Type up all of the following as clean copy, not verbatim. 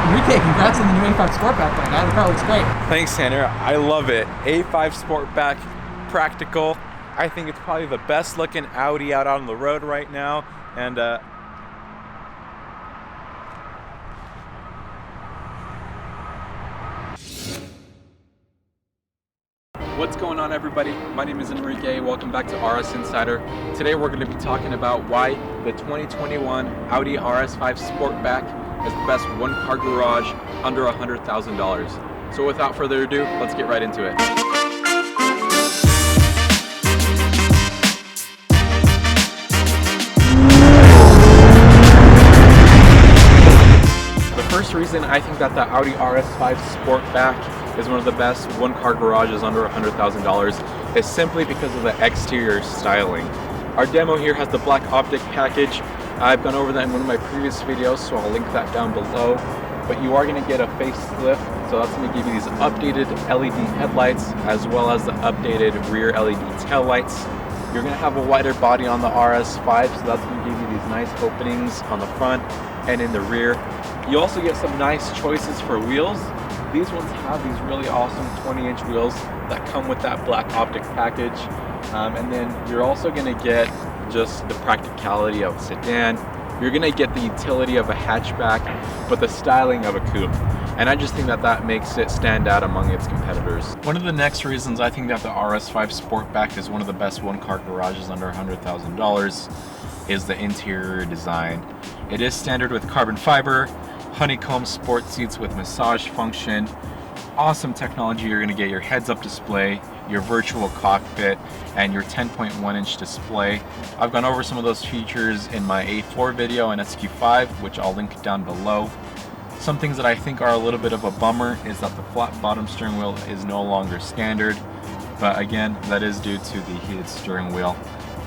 Enrique, congrats on the new A5 Sportback, my guy. The car looks great. Thanks, Tanner. I love it. A5 Sportback, practical. I think it's probably the best looking Audi out on the road right now. And what's going on, everybody? My name is Enrique. Welcome back to RS Insider. Today we're going to be talking about why the 2021 Audi RS5 Sportback is the best one-car garage under $100,000. So without further ado, let's get right into it. The first reason I think that the Audi RS5 Sportback is one of the best one-car garages under $100,000 is simply because of the exterior styling. Our demo here has the black optic package. I've gone over that in one of my previous videos, so I'll link that down below. But you are going to get a facelift, so that's going to give you these updated LED headlights as well as the updated rear LED taillights. You're going to have a wider body on the RS5, so that's going to give you these nice openings on the front and in the rear. You also get some nice choices for wheels. These ones have these really awesome 20-inch wheels that come with that black optic package. And then you're also going to get just the practicality of a sedan. You're going to get the utility of a hatchback, but the styling of a coupe. And I just think that that makes it stand out among its competitors. One of the next reasons I think that the RS5 Sportback is one of the best one-car garages under $100,000 is the interior design. It is standard with carbon fiber, honeycomb sport seats with massage function, awesome technology. You're going to get your heads-up display, your virtual cockpit, and your 10.1-inch display. I've gone over some of those features in my A4 video and SQ5, which I'll link down below. Some things that I think are a little bit of a bummer is that the flat bottom steering wheel is no longer standard, but again, that is due to the heated steering wheel.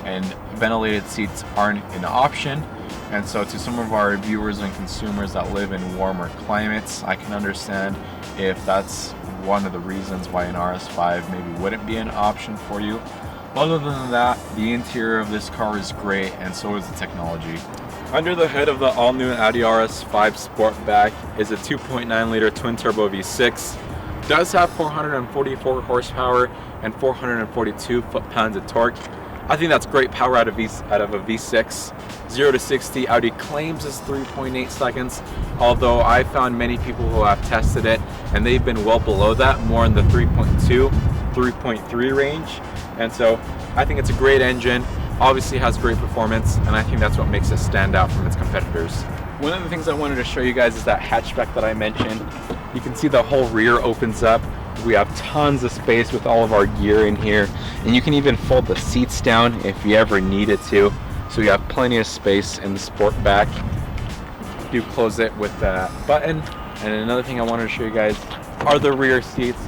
And ventilated seats aren't an option. And so to some of our viewers and consumers that live in warmer climates, I can understand if that's one of the reasons why an RS5 maybe wouldn't be an option for you. Other than that, the interior of this car is great, and so is the technology. Under the hood of the all-new Audi RS5 Sportback is a 2.9-liter twin-turbo V6. It does have 444 horsepower and 442 foot-pounds of torque. I think that's great power out of a V6. 0 to 60, Audi claims is 3.8 seconds, although I found many people who have tested it and they've been well below that, more in the 3.2, 3.3 range. And so I think it's a great engine, obviously has great performance, and I think that's what makes it stand out from its competitors. One of the things I wanted to show you guys is that hatchback that I mentioned. You can see the whole rear opens up. We have tons of space with all of our gear in here, and you can even fold the seats down if you ever needed to. So you have plenty of space in the Sportback. Do close it with that button. And another thing I wanted to show you guys are the rear seats.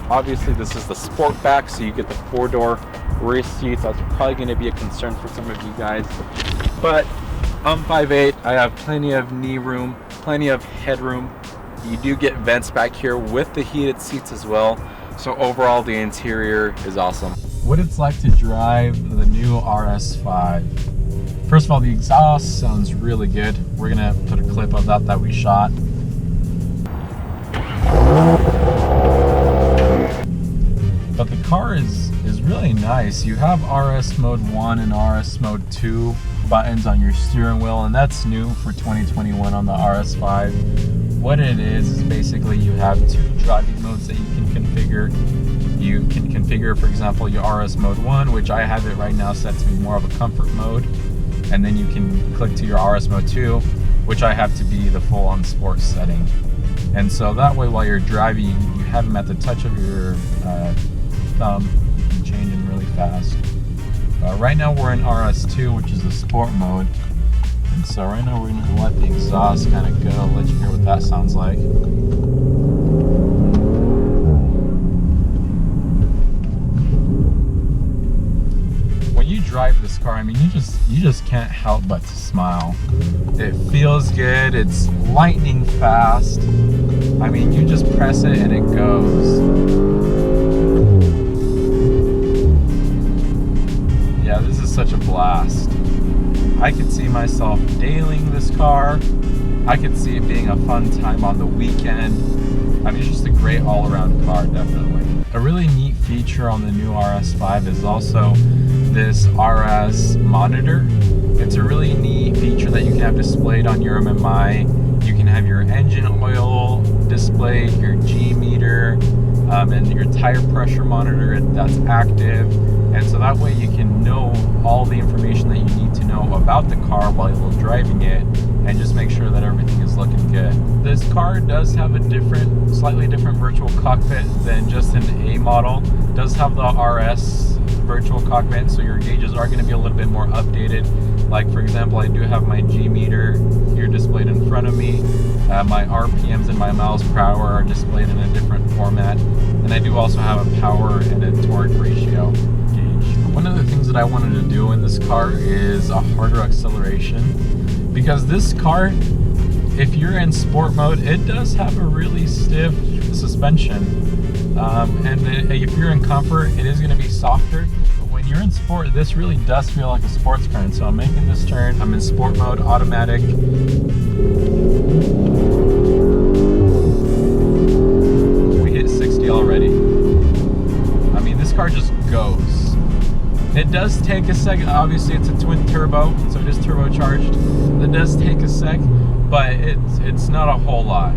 Obviously this is the Sportback, so you get the 4-door rear seats. That's probably going to be a concern for some of you guys. But I'm 5'8", I have plenty of knee room, plenty of headroom. You do get vents back here with the heated seats as well. So overall the interior is awesome. What it's like to drive the new RS5. First of all, the exhaust sounds really good. We're gonna put a clip of that we shot. But the car is really nice. You have RS Mode 1 and RS Mode 2 buttons on your steering wheel, and that's new for 2021 on the RS5. What it is basically you have two driving modes that you can configure. You can configure, for example, your RS Mode 1, which I have it right now set to be more of a comfort mode. And then you can click to your RS Mode 2, which I have to be the full-on sports setting. And so that way, while you're driving, you have them at the touch of your thumb. You can change them really fast. Right now we're in RS2, which is the sport mode. And so right now we're going to let the exhaust kind of go, let you hear what that sounds like. When you drive this car, I mean, you just can't help but to smile. It feels good, it's lightning fast. I mean, you just press it and it goes. Yeah, this is such a blast. I could see myself dailing this car. I could see it being a fun time on the weekend. I mean, it's just a great all-around car, definitely. A really neat feature on the new RS5 is also this RS monitor. It's a really neat feature that you can have displayed on your MMI. You can have your engine oil displayed, your G meter, and your tire pressure monitor that's active. And so that way you can know all the information that you need to know about the car while you're driving it, and just make sure that everything is looking good. This car does have a slightly different virtual cockpit than just an A model. It does have the RS virtual cockpit, so your gauges are going to be a little bit more updated. Like for example, I do have my G meter here displayed in front of me. My RPMs and my miles per hour are displayed in a different format. And I do also have a power and a torque ratio gauge. One of the things that I wanted to do in this car is a harder acceleration, because this car, if you're in sport mode, it does have a really stiff suspension. And if you're in comfort, it is going to be softer. But when you're in sport, this really does feel like a sports car. And so I'm making this turn. I'm in sport mode, automatic. We hit 60 already. I mean, this car just goes. It does take a second. Obviously, it's a twin turbo, so it is turbocharged. It does take a sec, but it's not a whole lot.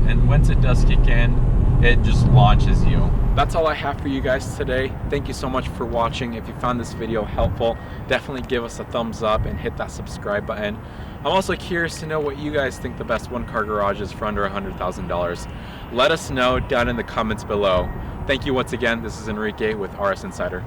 And once it does kick in, it just launches you. That's all I have for you guys today. Thank you so much for watching. If you found this video helpful, definitely give us a thumbs up and hit that subscribe button. I'm also curious to know what you guys think the best one-car garage is for under $100,000. Let us know down in the comments below. Thank you once again. This is Enrique with RS Insider.